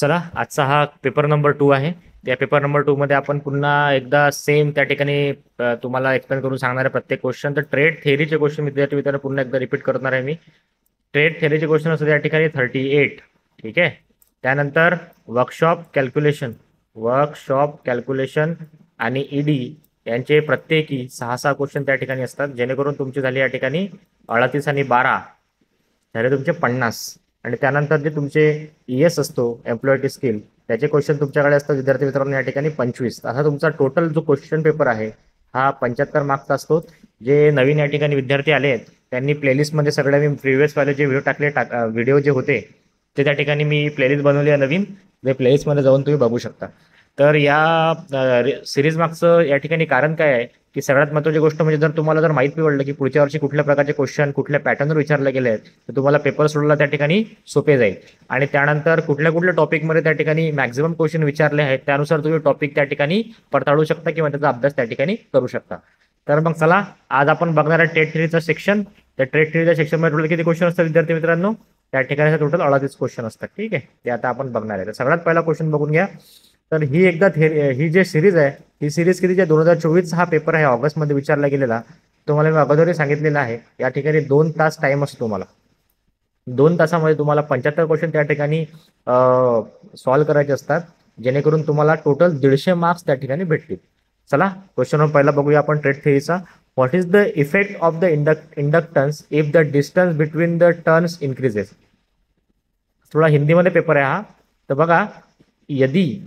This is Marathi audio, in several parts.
चला आजचा हा पेपर नंबर 2 आहे. त्या पेपर नंबर 2 मध्ये आपण पुन्हा एकदा सेम त्या ठिकाणी तुम्हाला एक्सप्लेन करून सांगणार आहे प्रत्येक क्वेश्चन. तर ट्रेड थेअरीचे क्वेश्चन विद्यार्थी मित्रांनो पुन्हा एकदा रिपीट करणार आहे मी. ट्रेड थेअरीचे क्वेश्चन असतात या ठिकाणी 38. ठीक आहे. त्यानंतर वर्कशॉप कॅल्क्युलेशन आणि ईडी यांचे प्रत्येकी 6-6 क्वेश्चन त्या ठिकाणी असतात, जेणेकरून तुमचे झाले या ठिकाणी 38 आणि 12 झाले तुमचे 50. आणि त्यानंतर जे तुमचे ES असतो एम्प्लॉयटी स्किल, त्याचे क्वेश्चन तुमच्याकडे असतात विद्यार्थी मित्रांनो या ठिकाणी 25. असा तुमचा टोटल जो क्वेश्चन पेपर आहे हा 75 मार्क्सचा असतो. जे नवीन या ठिकाणी विद्यार्थी आले आहेत त्यांनी प्लेलिस्टमध्ये सगळ्या मी प्रिव्हियस वाले जे व्हिडिओ जे होते ते त्या ठिकाणी मी प्लेलिस्ट बनवली आहे नवीन. ते प्लेलिस्टमध्ये जाऊन तुम्ही बघू शकता. तर या सिरीज मागचं या ठिकाणी कारण काय आहे की सगळ्यात महत्त्वाची गोष्ट म्हणजे जर तुम्हाला जर माहिती पडलं की पुढच्या वर्षी कुठल्या प्रकारचे क्वेश्चन कुठल्या पॅटर्नवर विचारले गेले आहेत तर तुम्हाला पेपर सोडवला त्या ठिकाणी सोपे जाईल. आणि त्यानंतर कुठल्या कुठल्या टॉपिकमध्ये त्या ठिकाणी मॅक्झिमम क्वेश्चन विचारले आहेत त्यानुसार तुम्ही टॉपिक त्या ठिकाणी पडताळू शकता किंवा त्याचा अभ्यास त्या ठिकाणी करू शकता. तर मग चला आज आपण बघणार आहे ट्रेड थेअरीचा सेक्शन. त्या ट्रेड थेअरीच्या सेक्शनमध्ये टोटल किती क्वेश्चन असतात विद्यार्थी मित्रांनो? त्या ठिकाणी टोटल 38 क्वेश्चन असतात. ठीक आहे, ते आता आपण बघणार आहे. तर सगळ्यात पहिला क्वेश्चन बघून घ्या. तर ही जे सिरीज आहे ही सिरीज कितीच्या 2024 हा पेपर आहे ऑगस्टमध्ये विचारला गेलेला. तुम्हाला मी अगोदरही सांगितलेलं आहे या ठिकाणी 2 तास टाइम असतो तुम्हाला. 2 तासामध्ये तुम्हाला 75 क्वेश्चन त्या ठिकाणी सॉल्व्ह करायचे असतात, जेणेकरून तुम्हाला टोटल 150 मार्क्स त्या ठिकाणी भेटतील. चला क्वेश्चन पहिला बघूया आपण ट्रेड थेअरीचा. What is the effect of the inductance if the distance between the turns increases? थोडा हिंदीमध्ये पेपर आहे हा. तर बघा, यदि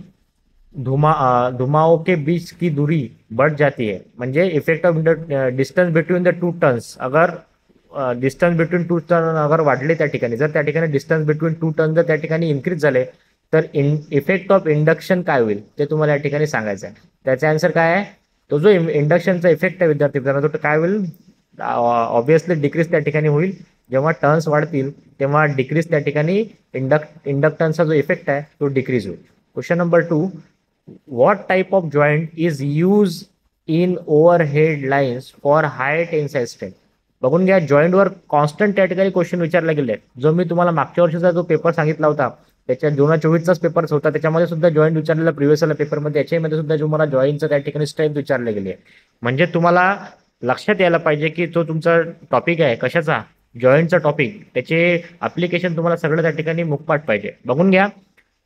धुमाओं के बीच की दूरी बढ़ जाती है, म्हणजे effect of distance between the two turns, अगर डिस्टन्स बिटवीन टू टर्न अगर वाढले त्या ठिकाणी, जर त्या ठिकाणी डिस्टन्स बिटवीन टू टर्न जर त्या ठिकाणी इन्क्रीज झाले तर इफेक्ट ऑफ इंडक्शन काय होईल ते तुम्हाला या ठिकाणी सांगायचं आहे. त्याचा आन्सर काय आहे? तो जो इंडक्शनचा इफेक्ट आहे विद्यार्थी मित्रांनो तो काय होईल? ऑब्विसली डिक्रीज त्या ठिकाणी होईल. जेव्हा टर्न्स वाढतील तेव्हा डिक्रीज त्या ठिकाणी इंडक्टन्सचा जो इफेक्ट आहे तो डिक्रीज होईल. Question number 2, what type of joint is used in overhead lines for high tensile strength? बघून घ्या, जॉईंटवर कॉन्स्टंट त्या ठिकाणी क्वेश्चन विचारले गेले. जो मी तुम्हाला मागच्या वर्षीचा जो पेपर सांगितला होता त्याच्या 2024चाच पेपर होता, त्याच्यामध्ये सुद्धा जॉईंट विचारलेला प्रिव्हियस वाला पेपरमध्ये याच्यामध्ये सुद्धा तुम्हाला जॉईंटचं त्या ठिकाणी स्ट्रेंथ विचारले गेली आहे. म्हणजे तुम्हाला लक्षात यायला पाहिजे की तो तुमचा टॉपिक आहे कशाचा, जॉईंटचा टॉपिक, त्याचे अप्लिकेशन तुम्हाला सगळं त्या ठिकाणी मुखपाठ पाहिजे. बघून घ्या,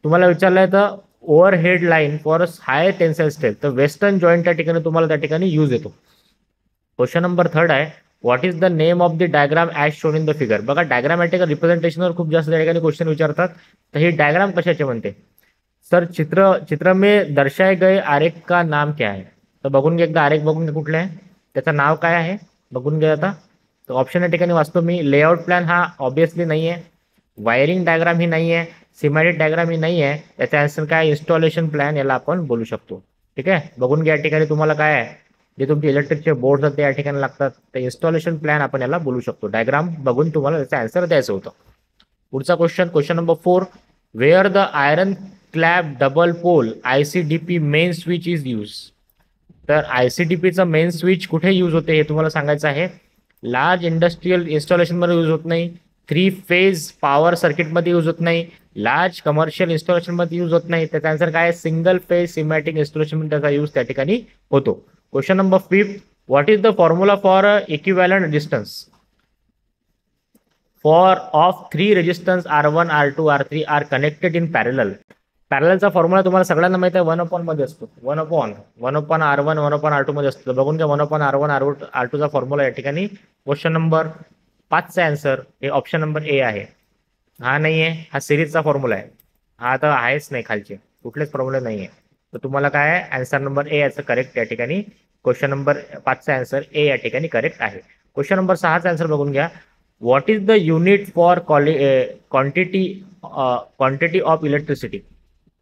तुम्हाला विचारलंय तर overhead line for high tensile strength, तर वेस्टर्न जॉईंट त्या ठिकाणी तुम्हाला त्या ठिकाणी यूज येतो. क्वेश्चन नंबर 3 आहे, what is the name of the diagram as shown in the figure? बघा, डायग्रामॅटिकल रिप्रेझेंटेशनवर खूप जास्त त्या ठिकाणी क्वेश्चन विचारतात. तर ही डायग्राम कशाचे म्हणते? सर चित्र में दर्शाए गए आरेख का नाम क्या है? तर बघून घ्या एकदा, आरेख बघून घ्या कुठले आहे, त्याचं नाव काय आहे बघून घ्या आता. तर ऑप्शन या ठिकाणी वाचतो मी. लेआउट प्लॅन हा ऑब्विसली नाही आहे, वायरिंग डायग्राम ही नाही आहे, सिमॅटिक डायग्राम ही नाही आहे. याचा आन्सर काय? इन्स्टॉलेशन प्लॅन याला आपण बोलू शकतो. ठीक आहे, बघून घ्या या ठिकाणी तुम्हाला काय आहे, जे तुमचे इलेक्ट्रिकचे बोर्ड आहेत ते या ठिकाणी लागतात, तर इन्स्टॉलेशन प्लॅन आपण याला बोलू शकतो. डायग्राम बघून तुम्हाला त्याचा आन्सर द्यायचं होतं. पुढचा question number 4, where the iron clad double pole ICDP main switch is use? तर ICDPचं मेन स्विच कुठे यूज होते हे तुम्हाला सांगायचं आहे. लार्ज इंडस्ट्रियल इन्स्टॉलेशनमध्ये यूज होत नाही, 3 फेज पॉवर सर्किटमध्ये यूज होत नाही, लार्ज कमर्शियल इन्स्टॉलेशनमध्ये यूज होत नाही. त्याचा आन्सर काय? सिंगल फेज सिमॅटिक इन्स्टॉलेशन त्याचा यूज त्या ठिकाणी होतो. Question number 5, what is the formula for equivalent distance for of 3 resistance R1 R2 R3 are connected in parallel? पॅरलचा फॉर्म्युला तुम्हाला सगळ्यांना माहिती आहे, 1/1 मध्ये असतो. 1/1 1/R1 1/R2 मध्ये असतो. बघून घ्या 1/R1 R2 चा फॉर्म्युला या ठिकाणी. क्वेश्चन नंबर 5चा आन्सर हे ऑप्शन नंबर A आहे. हा नाही आहे, हा सिरीजचा फॉर्म्युला आहे. हा आता आहेच नाही, खालचे कुठलेच फॉर्म्युला नाही आहे. तर तुम्हाला काय आहे? आन्सर नंबर A याचं करेक्ट या ठिकाणी. क्वेश्चन नंबर 5चा आन्सर A या ठिकाणी करेक्ट आहे. क्वेश्चन नंबर 6चा आन्सर बघून घ्या. What is the unit for quantity of electricity?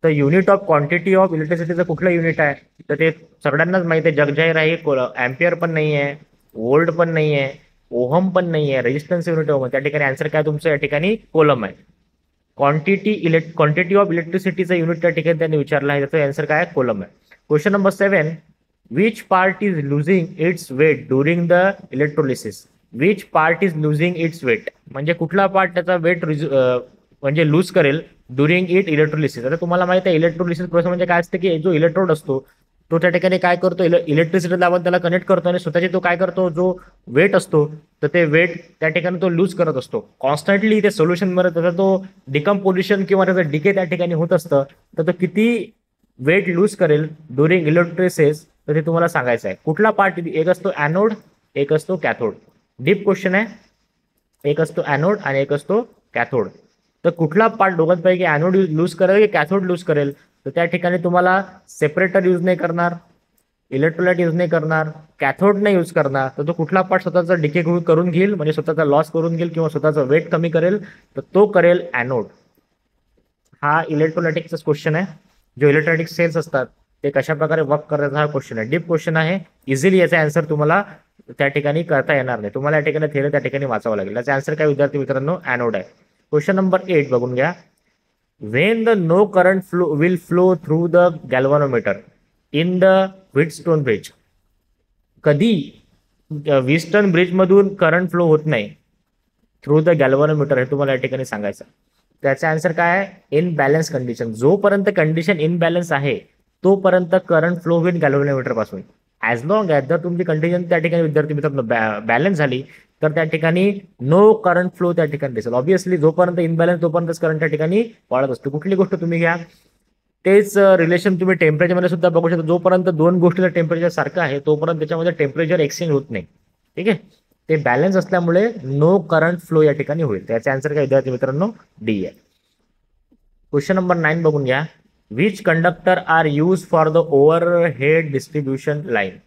तर युनिट ऑफ क्वांटिटी ऑफ इलेक्ट्रिसिटीचं कुठलं युनिट आहे? तर ते सगळ्यांनाच माहिती आहे, जगजाहीर आहे. अँपियर पण नाही आहे, वोल्ट पण नाही आहे, ओहम पण नाही आहे, रेजिस्टन्स युनिट ओहम. त्या ठिकाणी आन्सर काय तुमचं या ठिकाणी? कोलम आहे. क्वांटिटी ऑफ इलेक्ट्रिसिटीचं युनिट त्या ठिकाणी त्यांनी विचारलं आहे, त्याचं आन्सर काय? कोलम आहे. Question number 7, which part is losing its weight during the electrolysis? Which part is losing its weight म्हणजे कुठला पार्ट त्याचा वेट म्हणजे लूज करेल ड्युरिंग इट इलेक्ट्रोलिसिस. आता तुम्हाला माहिती आहे इलेक्ट्रोलिसिस प्रोसेस म्हणजे काय असते की जो इलेक्ट्रोड असतो तो त्या ठिकाणी काय करतो, इलेक्ट्रिसिटीला आपण त्याला कनेक्ट करतो आणि स्वतःची तो काय करतो, जो वेट असतो तर ते वेट त्या ठिकाणी तो लूज करत असतो कॉन्स्टंटली ते सोल्युशनमध्ये. त्याचा तो डिकम्पोजिशन किंवा त्याचं डिके त्या ठिकाणी होत असतं. तर तो किती वेट लूज करेल ड्युरिंग इलेक्ट्रिसिस तर ते तुम्हाला सांगायचं आहे. कुठला पार्ट, एक असतो ॲनोड एक असतो कॅथोड. डीप क्वेश्चन आहे. एक असतो ॲनोड आणि एक असतो कॅथोड. तर कुठला पार्ट दोघांपैकी ॲनोड लूज करेल की कॅथोड लूज करेल, तर त्या ठिकाणी तुम्हाला सेपरेटर यूज नाही करणार, इलेक्ट्रोलाइट यूज नाही करणार, कॅथोड नाही यूज करणार. तर तो कुठला पार्ट स्वतःचा डिके करून घेईल म्हणजे स्वतःचा लॉस करून घेईल किंवा स्वतःचा वेट कमी करेल, तर तो करेल ॲनोड. हा इलेक्ट्रोलाइटिकचा क्वेश्चन आहे. जो इलेक्ट्रोलाइटिक सेल्स असतात ते कशा प्रकारे वर्क करतात हा क्वेश्चन आहे. डीप क्वेश्चन आहे. इझिली याचा आन्सर तुम्हाला त्या ठिकाणी करता येणार नाही. तुम्हाला या ठिकाणी थेरी त्या ठिकाणी वाचावं लागेल. याचा आन्सर काय विद्यार्थी मित्रांनो, ॲनोड आहे. क्वेश्चन नंबर 8 बघून घ्या. When the no current will flow through the galvanometer in the Wheatstone bridge. कधी व्हीटस्टोन ब्रिज मधून करंट फ्लो होत नाही थ्रू द गॅल्व्हनोमीटर, हे तुम्हाला या ठिकाणी सांगायचं. त्याचा आन्सर काय आहे, इन बॅलन्स कंडिशन. जोपर्यंत कंडिशन इन बॅलन्स आहे तोपर्यंत करंट फ्लो होईल गॅल्व्हनोमीटर पासून. ॲज लॉंग ॲज जर तुमची कंडिशन त्या ठिकाणी विद्यार्थी मित्रांनो बॅलन्स झाली तर त्या ठिकाणी नो करंट फ्लो त्या ठिकाणी दिसेल. ऑब्व्हियसली जोपर्यंत इनबॅलन्स तोपर्यंतच करंट त्या ठिकाणी वाढत असतो. कुठली गोष्ट तुम्ही घ्या, तेच रिलेशन तुम्ही टेम्परेचरमध्ये सुद्धा बघू शकता. जोपर्यंत दोन गोष्टीचं टेम्परेचर सारखं आहे तोपर्यंत त्याच्यामध्ये टेम्परेचर एक्सचेंज होत नाही. ठीक आहे, ते बॅलन्स असल्यामुळे नो करंट फ्लो या ठिकाणी होईल. त्याचे आन्सर काय विद्यार्थी मित्रांनो, डी आहे. क्वेश्चन नंबर 9 बघून घ्या. Which conductor are use for the overhead distribution line.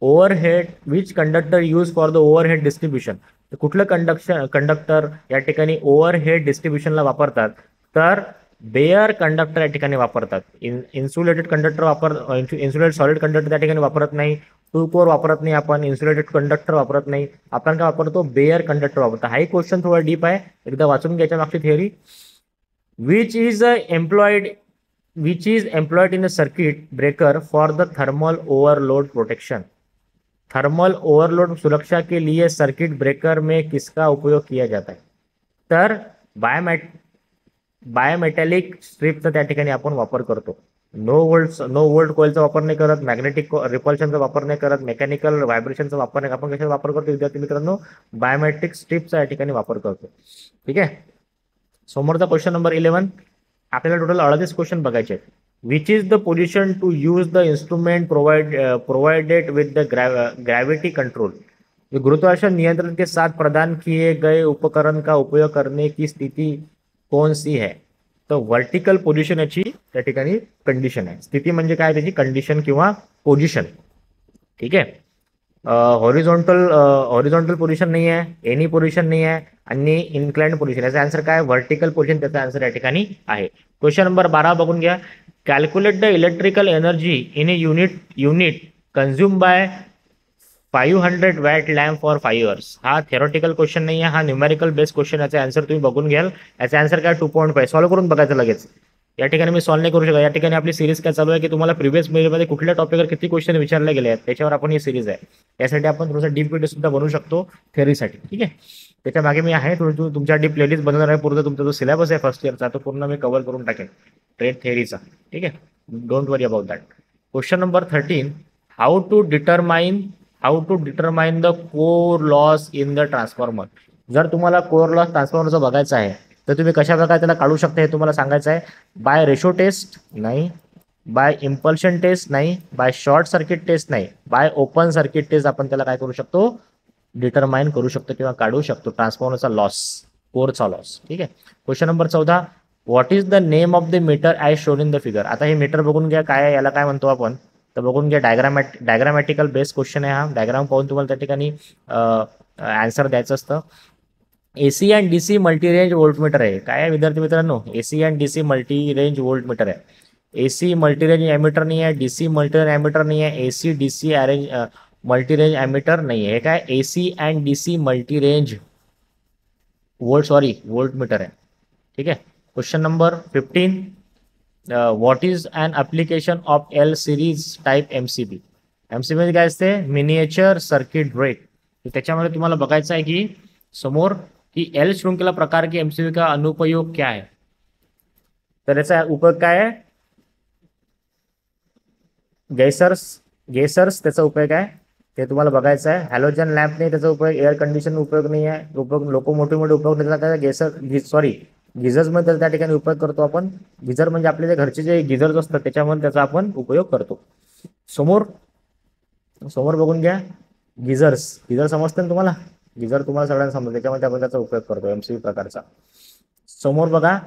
Overhead, which conductor use for the overhead distribution. तर कुठलं कंडक्टर या ठिकाणी ओव्हरहेड डिस्ट्रीब्युशनला वापरतात, तर बेअर कंडक्टर या ठिकाणी वापरतात. Insulated conductor insulated solid conductor त्या ठिकाणी वापरत नाही. टू कोर वापरत नाही आपण, इन्सुलेटेड कंडक्टर वापरत नाही आपण. काय वापरतो, बेअर कंडक्टर वापरतो. हाही क्वेश्चन थोडा डीप आहे, एकदा वाचून घ्यायच्या मागची theory. which is employed in a circuit breaker for the thermal overload protection. Thermal overload सुरक्षा के लिए सर्किट ब्रेकर में किसका उपयोग किया जाता है, तर बायोमेटॅलिक स्ट्रिपचा त्या ठिकाणी आपण वापर करतो. नो वोल्ट कॉइलचा वापर नाही करत, मॅग्नेटिक रिपल्शनचा वापर नाही करत, मेकॅनिकल व्हायब्रेशनचा वापर नाही. आपण कशाचा वापर करतो विद्यार्थी मित्रांनो, बायोमेट्रिक स्ट्रिपचा या ठिकाणी वापर करतो. ठीक आहे. समोरचा क्वेश्चन नंबर 11. आपल्याला टोटल 38 क्वेश्चन बघायचे आहेत. Which is the position to use the instrument provided with the gravity control. गुरुत्वाकर्षण नियंत्रण के साथ प्रदान किए गए उपकरण का उपयोग करने की स्थिति कौन सी है, तर वर्टिकल पोझिशन याची त्या ठिकाणी कंडिशन आहे. स्थिती म्हणजे काय, त्याची कंडिशन किंवा पोझिशन. ठीक आहे. हॉरिझॉन्टल पोझिशन नाही आहे, एनी पोझिशन नाही आहे आणि इन्क्लाइंड पोझिशन. याचा आन्सर काय, व्हर्टिकल पोझिशन त्याचा आन्सर या ठिकाणी आहे. क्वेश्चन नंबर 12 बघून घ्या. Calculate the electrical energy in a unit consume by 500 watt lamp for 5 years. हा थेरोटिकल क्वेश्चन नाही आहे, हा न्यूमेरिकल बेस्ड क्वेश्चन. याचा आन्सर तुम्ही बघून घ्याल. याचा आन्सर काय, 2.5. सॉल्व्ह करून बघायचं लगेच. या ठिकाणी मी सॉल्व्ह नाही करू शकत. या ठिकाणी आपली सिरीज काय चालू आहे की तुम्हाला प्रिव्हियस मध्ये कुठल्या टॉपिकवर किती क्वेश्चन विचारले गेले आहेत त्याच्यावर आपण ही सिरीज आहे. यासाठी आपण थोडंसं डीप व्हिडिओ सुद्धा बनवू शकतो थेअरीसाठी. ठीक आहे. त्याच्या मागे मी आहे थोडं तुमच्यासाठी प्लेलिस्ट बनवणार आहे. पूर्ण तुमचा जो सिलेबस आहे फर्स्ट इयरचा तो पूर्ण मी कव्हर करून टाकेन ट्रेन थेअरीचा. ठीक आहे, don't worry about that. Question number 13. How to determine the core loss in the transformer. जर तुम्हाला कोर लॉस ट्रान्सफॉर्मरचा बघायचा आहे तर तुम्ही कशा प्रकारे त्याला काढू शकता हे तुम्हाला सांगायचं आहे. बाय रेशो टेस्ट नाही, बाय इम्पल्शन टेस्ट नाही, बाय शॉर्ट सर्किट टेस्ट नाही, बाय ओपन सर्किट टेस्ट आपण त्याला काय करू शकतो, डिटरमाइन करू शकतो किंवा काढू शकतो ट्रान्सफॉर्मरचा लॉस, कोरचा लॉस. ठीक आहे. Question number 14. What is the name of the meter as shown in the figure. आता हे मीटर बघून घ्या काय आहे, याला काय म्हणतो आपण, तर बघून घ्या. डायग्रामॅटिकल बेस्ड क्वेश्चन आहे हा. डायग्राम पाहून तुम्हाला त्या ठिकाणी आन्सर द्यायचं असतं. AC and DC multi range voltmeter आहे. काय आहे विद्यार्थी मित्रांनो, AC and DC multi range voltmeter आहे. एसी मल्टी रेंज ॲमीटर नाही आहे, डीसी मल्टी रेंज ॲमीटर नाही आहे, AC DC arrange multi range ammeter नाही आहे. हे काय, AC and DC multi range voltmeter आहे. ठीक आहे. Question number 15. What is an application of L series type MCB. MCB म्हणजे काय असते, मिनिएचर सर्किट ब्रेक. त्याच्यामध्ये तुम्हाला बघायचं आहे की समोर कि एल श्रृंखला प्रकार के एमसीबी का अनुप्रयोग क्या है. तर याचा उपयोग काय आहे? गेसर्स त्याचा उपयोग आहे, ते तुम्हाला बघायचं आहे. हॅलोजन लॅम्प नाही त्याचा उपयोग, एअर कंडिशन उपयोग नाही आहे, उपयोग लोकोमोटिव्ह उपयोग त्याचा काय, गिझर्स मध्ये त्या ठिकाणी उपयोग करतो आपण. गिझर म्हणजे आपले जे घरचे जे गिझर्स असतात त्याच्यामध्ये त्याचा आपण उपयोग करतो. समोर समोर बघून घ्या. गिझर समजते ना तुम्हाला? गिझर तुम्हाला सगळ्यांना समजतं, त्याच्यामध्ये आपण त्याचा उपयोग करतो एमसीबी प्रकारचा. समोर बघा.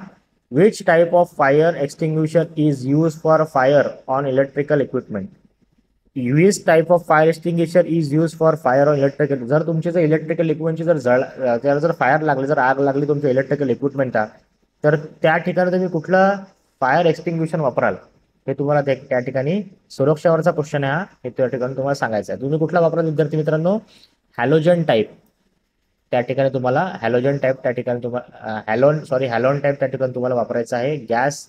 Which type of fire extinguisher is use for fire on electrical equipment? Which type of fire extinguisher is use for fire on electrical. जर तुमचे जर इलेक्ट्रिकल इक्विपमेंटची त्याला जर फायर लागली, जर आग लागली तुमच्या इलेक्ट्रिकल इक्विपमेंटला, तर त्या ठिकाणी तुम्ही कुठलं फायर एक्सटिंग्विशर वापराल? हे तुम्हाला त्या ठिकाणी सुरक्षावरचा क्वेश्चन आहे हा, हे त्या ठिकाणी तुम्हाला सांगायचं आहे. तुम्ही कुठला वापराल विद्यार्थी मित्रांनो? Halogen type. त्या ठिकाणी तुम्हाला हॅलोजन टाईप त्या ठिकाणी तुम्हाला हॅलोन टाईप त्या ठिकाणी तुम्हाला वापरायचं आहे. गॅस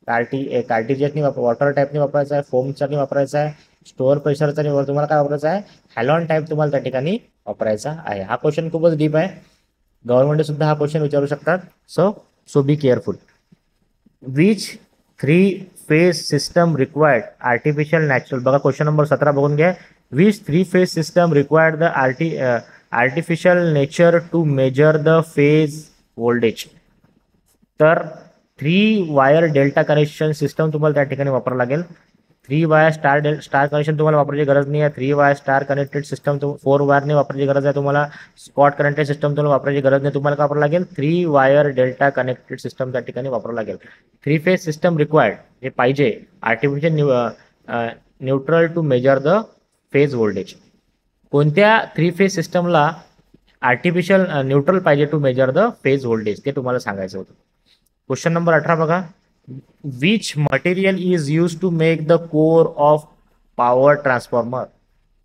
कार्टिजेटनी वॉटर टाईपनी वापरायचा आहे, फोमचानी वापरायचा आहे, स्टोअर प्रेशरचा तुम्हाला काय वापरायचा आहे? हॅलोन टाईप तुम्हाला त्या ठिकाणी वापरायचा आहे. हा क्वेश्चन खूपच डीप आहे, गव्हर्नमेंट सुद्धा हा क्वेश्चन विचारू शकतात. So be careful. Which 3-phase system required artificial natural. बघा क्वेश्चन नंबर 17 बघून घ्या. Which 3-phase system required the artificial nature to measure the phase voltage. तर 3 वायर डेल्टा कनेक्शन सिस्टम तुम्हाला त्या ठिकाणी वापरावं लागेल. 3 वायर स्टार कनेक्शन तुम्हाला वापरायची गरज नाही आहे. 3 वायर स्टार कनेक्टेड सिस्टम 4 वायरने वापरायची गरज आहे तुम्हाला. स्पॉट कनेक्टेड सिस्टम तुम्हाला वापरायची गरज नाही. तुम्हाला काय वापरावं लागेल? 3 वायर डेल्टा कनेक्टेड सिस्टम त्या ठिकाणी वापरावं लागेल. 3-phase सिस्टम रिक्वायर्ड हे पाहिजे artificial neutral to measure the phase voltage. कोणत्या 3-phase सिस्टमला आर्टिफिशियल न्यूट्रल पाहिजे to measure the phase voltage ते तुम्हाला सांगायचं होतं. क्वेश्चन नंबर 18 बघा. Which material is use to make the core of power transformer.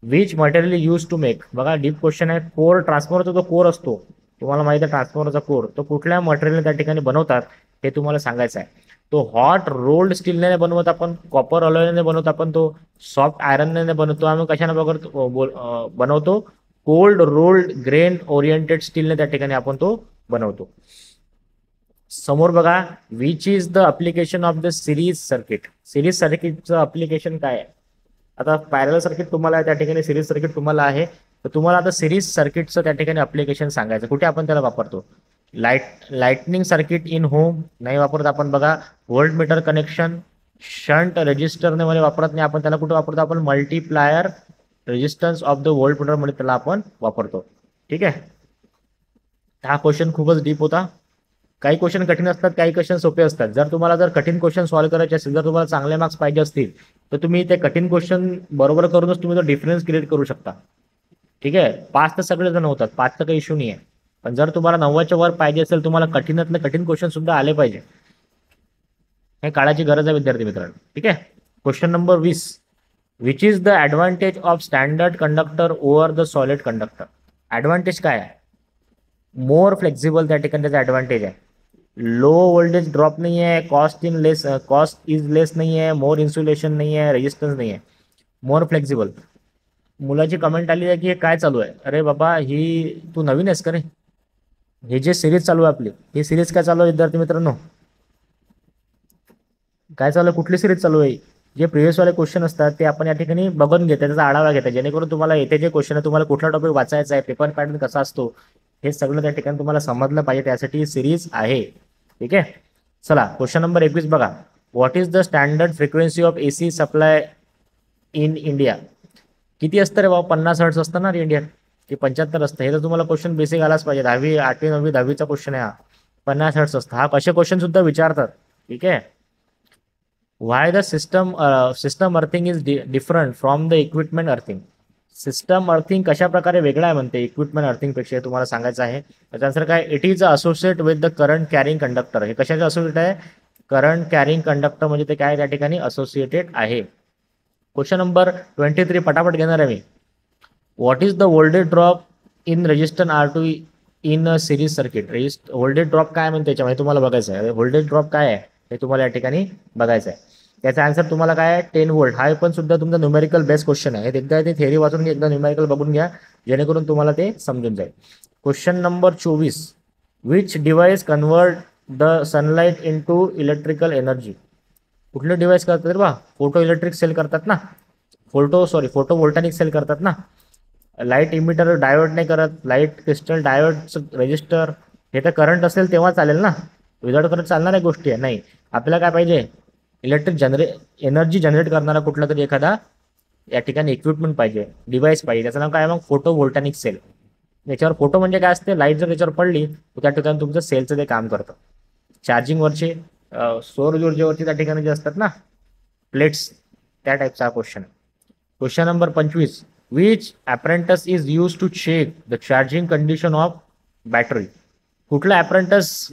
Which material use to make. बघा डीप क्वेश्चन आहे. कोर ट्रान्सफॉर्मरचा जो कोर असतो, तुम्हाला माहिती आहे ट्रान्सफॉर्मरचा कोर, तो कुठल्या मटेरियल त्या ठिकाणी बनवतात हे तुम्हाला सांगायचं आहे. तो हॉट रोल्ड स्टीलने बनवत आपण, कॉपर अलॉयने बनवतो आपण, तो सॉफ्ट आयरनने बनवतो, आम्ही कशाने बनवतो? कोल्ड रोल्ड ग्रेन ओरिएंटेड स्टीलने त्या ठिकाणी आपण तो बनवतो. समोर बघा. Which is the application of the series circuit. Series सर्किटचं अप्लिकेशन काय आहे? आता पॅरलल सर्किट तुम्हाला त्या ठिकाणी, सिरीज सर्किट तुम्हाला आहे, तर तुम्हाला आता सिरीज सर्किटचं त्या ठिकाणी अप्लिकेशन सांगायचं. कुठे आपण त्याला वापरतो? लाइटनिंग सर्किट इन होम नाही वापरत आपण. बघा व्होल्ट मीटर कनेक्शन, शंट रेजिस्टरने मध्ये वापरत नाही आपण. त्याला कुठे वापरतो आपण? Multiplier resistance of the volt meter मध्ये त्याला आपण वापरतो. ठीक आहे. हा क्वेश्चन खूपच डीप होता. काही क्वेश्चन कठीण असतात, काही क्वेश्चन सोपे असतात. जर कठीण क्वेश्चन सॉल्व्ह करायचे असेल, जर तुम्हाला चांगले मार्क्स पाहिजे असतील, तर तुम्ही ते कठीण क्वेश्चन बरोबर करूनच तुम्ही तो डिफरन्स क्रिएट करू शकता. ठीक आहे. 5 तर सगळे जण होतात, 5चा काही इश्यू नाही आहे. पण जर तुम्हाला 90च्या वर पाहिजे असेल, तुम्हाला कठीणातले कठीण क्वेश्चन सुद्धा आले पाहिजे. हे काळाची गरज आहे विद्यार्थी मित्रांनो. ठीक आहे. Question number 20. Which is the advantage of standard conductor over the solid conductor. Advantage काय आहे? मोर फ्लेक्झिबल त्या ठिकाणी त्याचा ॲडव्हान्टेज आहे. लो व्होल्टेज ड्रॉप नहीं है, कॉस्ट इज लेस नहीं है, मोर इन्सुलेशन नहीं है, रेजिस्टन्स नहीं है, मोर फ्लेक्झिबल. मुलाची कमेंट आली आहे की हे काय चालू आहे? अरे बाबा, ही तू नवीन आहेस का रे? हे जे सिरीज चालू आहे आपली, ही सिरीज काय चालू आहे विद्यार्थी मित्रांनो? काय चालू आहे? कुठली सिरीज चालू आहे? जे प्रिव्हियस वाले क्वेश्चन असतात ते आपण या ठिकाणी बघून घेतो, त्याचा आढावा घेता, जेणेकरून तुम्हाला येथे जे क्वेश्चन आहे, तुम्हाला कुठला टॉपिक वाचायचा आहे, पेपर पॅटर्न कसा असतो, हे सगळं त्या ठिकाणी तुम्हाला समजलं पाहिजे, त्यासाठी ही सिरीज आहे. ठीक आहे. चला क्वेश्चन नंबर 21 बघा. What is the standard frequency of AC supply in India. किती असतं रे बाबा? 50 हर्ट्ज असतं ना रे इंडियात, की 75 असतं? हे तर तुम्हाला क्वेश्चन बेसिक आलाच पाहिजे. 10वी 8वी 9वी 10वीचा क्वेश्चन आहे हा. 50 हर्ट्ज असतं. हा असे क्वेश्चन सुद्धा विचारतात. ठीक आहे. Why the system earthing is different from the equipment earthing. System earthing कशा प्रकारे वेगळा आहे म्हणते इक्विपमेंट अर्थिंगपेक्षा, हे तुम्हाला सांगायचं आहे. त्याचा आन्सर काय? It is associate with the current carrying conductor. हे कशाचे असोसिएट आहे? करंट कॅरिंग कंडक्टर म्हणजे ते काय त्या ठिकाणी असोसिएटेड आहे. क्वेश्चन नंबर 23 पटापट घेणार आहे मी. What is the voltage drop in resistance R2 in series circuit. Voltage drop काय म्हणते त्याच्यामध्ये तुम्हाला बघायचं आहे. व्होल्टेज ड्रॉप काय आहे हे तुम्हाला या ठिकाणी बघायचं आहे. त्याचा आन्सर तुम्हाला काय आहे? 10 व्होल्ट. हा पण सुद्धा तुमचा न्यूमेरिकल बेस्ट क्वेश्चन आहे. एकदा ते थेअरी वाचून एकदा न्यूमेरिकल बघून घ्या, जेणेकरून तुम्हाला ते समजून जाईल. Question number 24. Which device convert the sunlight into electrical energy. कुठलं डिव्हाइस करतात रे बा? फोटो इलेक्ट्रिक सेल करतात ना, फोटो वोल्टॅनिक सेल करतात ना. लाईट इमिटर डायोड नाही करत, लाईट क्रिस्टल डायोड रेजिस्टर. हे तर करंट असेल तेव्हा चालेल ना, विदाउट करंट चालणाऱ्या गोष्टी आहे. नाही, आपल्याला काय पाहिजे? एनर्जी जनरेट करणारा कुठला तरी एखादा या ठिकाणी इक्विपमेंट पाहिजे, डिव्हाइस पाहिजे. त्याचं नाव काय मग? Photo voltaic cell. याच्यावर फोटो म्हणजे काय असते? लाईट जर त्याच्यावर पडली तर त्या ठिकाणी तुमचं सेलचं ते काम करतं. चार्जिंगवरचे सौर ऊर्जेवरचे त्या ठिकाणी जे असतात ना प्लेट्स, त्या टाईपचा हा क्वेश्चन आहे. Question number 25. Which apparatus is use to check the charging condition of battery. कुठला ॲपरेंटस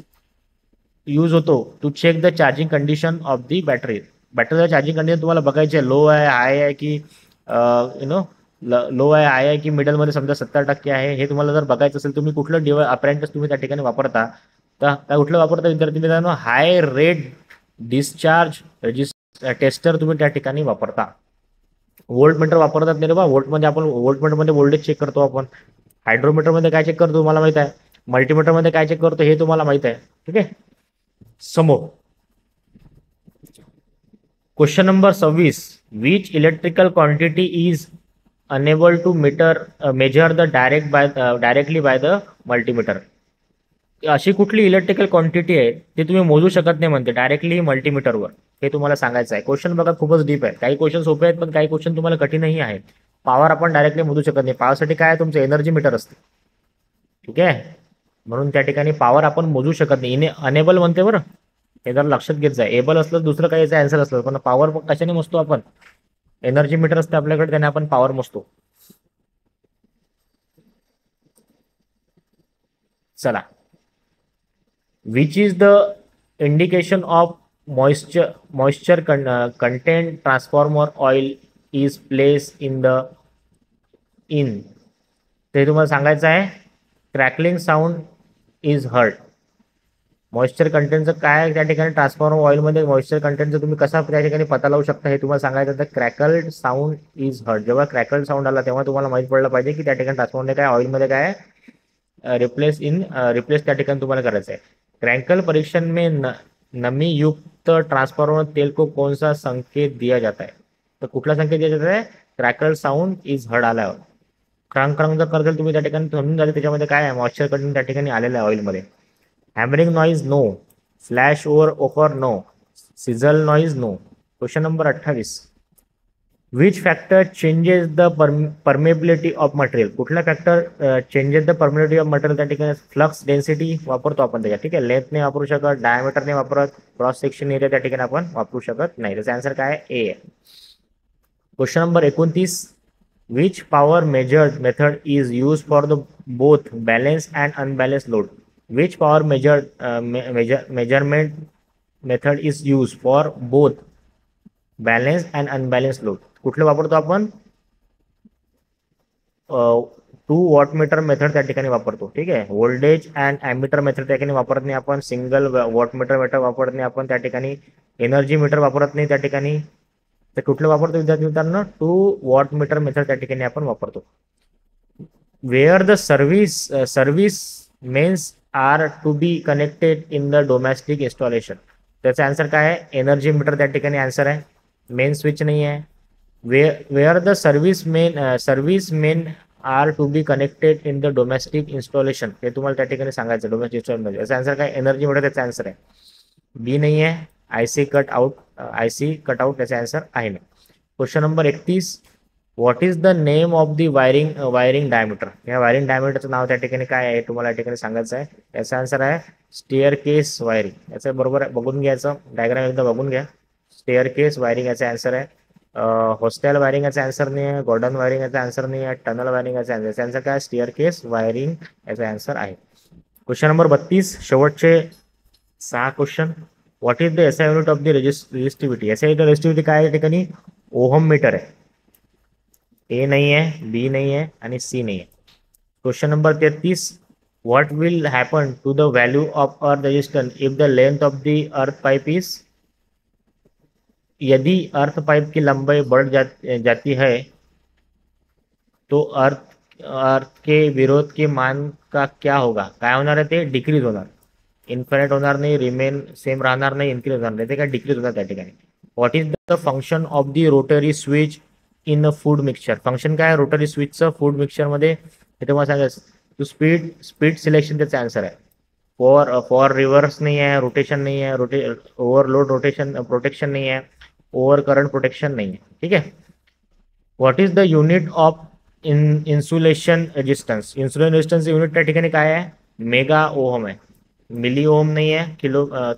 यूज होतो to check the charging condition of the battery. बॅटरीचा चार्जिंग कंडिशन तुम्हाला बघायची आहे, लो आहे, हाय आहे की लो आहे, हाय आहे की मिडलमध्ये समजा 70% आहे, हे तुम्हाला जर बघायचं असेल, तुम्ही कुठलं ॲपरेंटस तुम्ही त्या ठिकाणी वापरता. तर कुठलं वापरता विद्यार्थी मित्रांनो? हाय रेट डिस्चार्ज टेस्टर तुम्ही त्या ठिकाणी वापरता. व्होल्ट मीटर वापरतात नाही रे बा. व्होल्ट मीटरमध्ये व्होल्टेज चेक करतो आपण. हायड्रोमीटरमध्ये काय चेक करतो तुम्हाला माहित आहे. मल्टीमीटरमध्ये काय चेक करतो हे तुम्हाला माहित आहे. ठीक आहे. समोर question number 26. Which electrical quantity is enable to measure the directly by the multimeter. अशी कुठली इलेक्ट्रिकल क्वांटिटी आहे ते तुम्ही मोजू शकत नाही म्हणते डायरेक्टली मल्टीमीटरवर. हे तुम्हाला सांगायचं आहे. क्वेश्चन बघा खूपच डीप आहे. काही क्वेश्चन सोपे आहेत पण काही क्वेश्चन तुम्हाला कठीणही आहेत. पॉवर आपण डायरेक्टली मोजू शकत नाही. पॉवरसाठी काय आहे? तुमचं एनर्जी मीटर असते. ठीक आहे, म्हणून त्या ठिकाणी पॉवर आपण मोजू शकत नाही. अनेबल म्हणते बरं, हे जर लक्षात घेत जाय. एबल असलं दुसरं काही आन्सर असलं, पण पॉवर कशाने मोजतो आपण? एनर्जी मीटर असते आपल्याकडे, त्याने आपण पॉवर मोजतो. चला. Which is the indication of moisture content transformer oil is place in ते तुम्हाला सांगायचं आहे. Crackling sound is heard. Moisture कंटेंटचं काय त्या ठिकाणी ट्रान्सफॉर्मर ऑइलमध्ये मॉइश्चर कंटेंटचं तुम्ही कसा त्या ठिकाणी पता लावू शकता हे तुम्हाला सांगायचं. तर क्रॅकल्ड साऊंड इज हर्ड. जेव्हा क्रॅकल्ड साऊंड आला तेव्हा तुम्हाला माहित पडलं पाहिजे की त्या ठिकाणी ट्रान्सफॉर्मरने काय ऑइलमध्ये काय रिप्लेस त्या ठिकाणी तुम्हाला करायचं आहे. क्रैंकल परीक्षण में नमी युक्त ट्रांसफार्मर तेल को कौन सा संकेत दिया जाता है? तर कुठला संकेत दिया जाता है? क्रॅकल साऊंड इज हर्ड आल्यावर. क्रंक क्रंक जर करताल तुम्ही त्या ठिकाणी समजून जाते त्याच्यामध्ये काय आहे, मॉइश्चर कंटेंट त्या ठिकाणी आलेलं आहे ऑइलमध्ये. Hammering noise no. Flash over no. Sizzle noise no. Question number 28. Which factor changes the permeability of material. कुठला factor changes the permeability of material? त्या ठिकाणी फ्लक्स डेन्सिटी वापरतो आपण त्याच्यात. ठीक आहे, लेंथ नाही वापरू शकत, डायमीटर नाही वापरत, क्रॉस सेक्शन एरिया त्या ठिकाणी आपण वापरू शकत नाही. त्याचा आन्सर काय आहे? ए आहे. Question number 29. Which power measured method is use for the both balance and unbalance load. Which power measurement method is use for both balance and unbalance load. कुठलं वापरतो आपण? 2 वॉटमीटर मेथड त्या ठिकाणी वापरतो. ठीक आहे, व्होल्टेज अँड ॲमीटर मेथड त्या ठिकाणी वापरत नाही आपण. सिंगल वॉटमीटर मेथड वापरत नाही आपण त्या ठिकाणी. एनर्जी मीटर वापरत नाही त्या ठिकाणी. तर कुठलं वापरतो विद्यार्थी मित्रांनो? 2 वॉटमीटर मेथड त्या ठिकाणी आपण वापरतो. Where the service mains are to be connected in the domestic installation. त्याचा आन्सर काय आहे? एनर्जी मीटर त्या ठिकाणी आन्सर आहे. मेन स्विच नाही आहे. Where the service main are to be connected in the domestic installation. हे तुम्हाला त्या ठिकाणी सांगायचं डोमेस्टिक इन्स्टॉलेशन. याचा आन्सर काय? एनर्जी मीटर त्याचा आन्सर आहे. बी नाही आहे. आयसी कट आउट त्याचा आन्सर आहे नाही. Question number 31. What is the name of the wiring diameter. या वायरिंग डायमीटरचं नाव त्या ठिकाणी काय आहे तुम्हाला या ठिकाणी सांगायचं आहे. याचा आन्सर आहे स्टेअर केस वायरिंग. याचं बरोबर आहे, बघून घ्यायचं, डायग्राम एकदा बघून घ्या. स्टेअर केस वायरिंग याचा आन्सर आहे. हॉस्टेल वायरिंग याचा आन्सर नाही आहे. गॉर्डन वायरिंग याचा आन्सर नाही आहे. टनल वायरिंग याचा आन्सर काय? स्टेअर केस वायरिंग याचा आन्सर आहे. Question number 32. शेवटचे 6 question. What is the SI unit of the resistivity. SI resistivity काय या ठिकाणी? ओहम मीटर आहे. ए नाही आहे, बी नाही आहे आणि सी नाही आहे. Question number 33. What will happen to the value of earth resistance if the length of the earth pipe is. यदि अर्थ पाइप की लंबाई बढ़ जाती है तो अर्थ के विरोध के मान का क्या होगा. काय होणार आहे ते? डिक्रीज होणार. इन्फायनाईट होणार नाही, रिमेन सेम राहणार नाही, इन्क्रीज होणार नाही, ते काय डिक्रीज होणार त्या ठिकाणी. What is the function of the rotary switch in a food mixture? Function काय आहे रोटरी स्विचचं फूड मिक्सचरमध्ये हे तुम्हाला सांगायचं. टू स्पीड स्पीड सिलेक्शन त्याचा आन्सर आहे. फॉर रिव्हर्स नाही आहे, रोटेशन नाही आहे, ओव्हरलोड रोटेशन प्रोटेक्शन नाही आहे, ओव्हर करंट प्रोटेक्शन नाही आहे. ठीक आहे. What is the unit of insulation resistance? Insulation resistance unit त्या ठिकाणी काय आहे? मेगा ओहम आहे. मिली ओहम नाही आहे,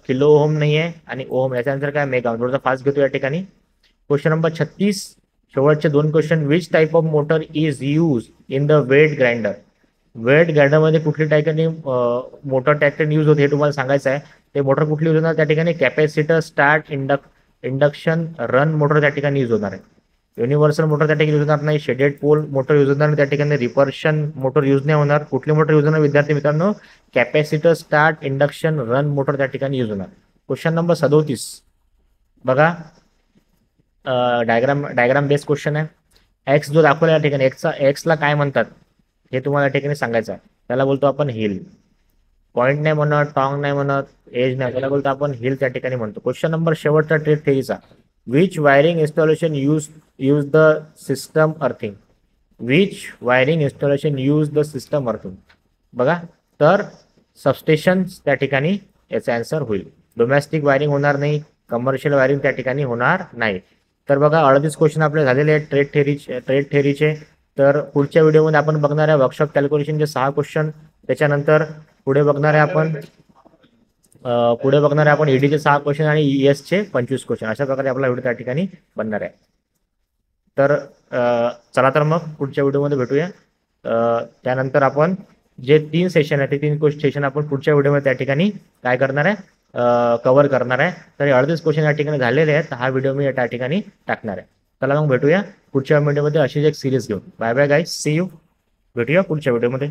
किलो ओहम नाही आहे, आणि ओहम. याचा आन्सर काय? मेगा. थोडासा फास्ट घेतो या ठिकाणी. क्वेश्चन नंबर 36, शेवटचे 2 question. Which type of motor is use in the wet grinder? Wet ग्राइंडरमध्ये कुठली ठिकाणी मोटर ट्रॅक्टर यूज होते हे तुम्हाला सांगायचं आहे. ते मोटर कुठली यूज होणार त्या ठिकाणी? Capacitor, start, induction, run motor त्या ठिकाणी यूज होणार आहे. युनिव्हर्सल मोटर त्या ठिकाणी यूज होणार नाही. शेडेड पोल मोटर यूज होणार नाही त्या ठिकाणी. रिपर्शन मोटर यूज नाही होणार. कुठली मोटर यूज होणार विद्यार्थी मित्रांनो? Capacitor, start, induction, run motor त्या ठिकाणी यूज होणार. क्वेश्चन नंबर 37 बघा. डायग्राम बेस्ड क्वेश्चन आहे. एक्स जो दाखवला या ठिकाणी, एक्सला काय म्हणतात हे तुम्हाला या ठिकाणी सांगायचं आहे. त्याला बोलतो आपण हिल. पॉईंट नाही म्हणत, टॉंग नाही म्हणत, एज नाही, त्याला बोलतो आपण हिल त्या ठिकाणी म्हणतो. क्वेश्चन नंबर शेवटचा ट्रेड थेरीचा. Which wiring installation use the system earthing? Which wiring installation use the system earthing? बघा, तर सबस्टेशन त्या ठिकाणी याचा आन्सर होईल. डोमेस्टिक वायरिंग होणार नाही, कमर्शियल वायरिंग त्या ठिकाणी होणार नाही. तर बघा 38 क्वेश्चन आपले झालेले आहेत ट्रेड थेरीचे. तर पुढच्या व्हिडिओमध्ये आपण बघणार आहे वर्कशॉप कॅल्क्युलेशनचे 6 क्वेश्चन. त्याच्यानंतर पुढे बघणार आहे आपण ईडीचे 6 क्वेश्चन आणि ईएसचे 25 क्वेश्चन. अशा प्रकारे आपला व्हिडिओ त्या ठिकाणी बनणार आहे. तर चला तर मग पुढच्या व्हिडिओमध्ये भेटूया. त्यानंतर आपण जे 3 सेशन आहे ते 3 सेशन आपण पुढच्या व्हिडिओमध्ये त्या ठिकाणी काय करणार आहे? कव्हर करणार आहे. तर 38 क्वेश्चन या ठिकाणी झालेले आहेत. हा व्हिडिओ मी त्या ठिकाणी टाकणार आहे. चला मग भेटूया पुढच्या व्हिडिओमध्ये अशीच एक सिरीज घेऊन. Bye bye guys, see you. भेटूया पुढच्या व्हिडिओमध्ये.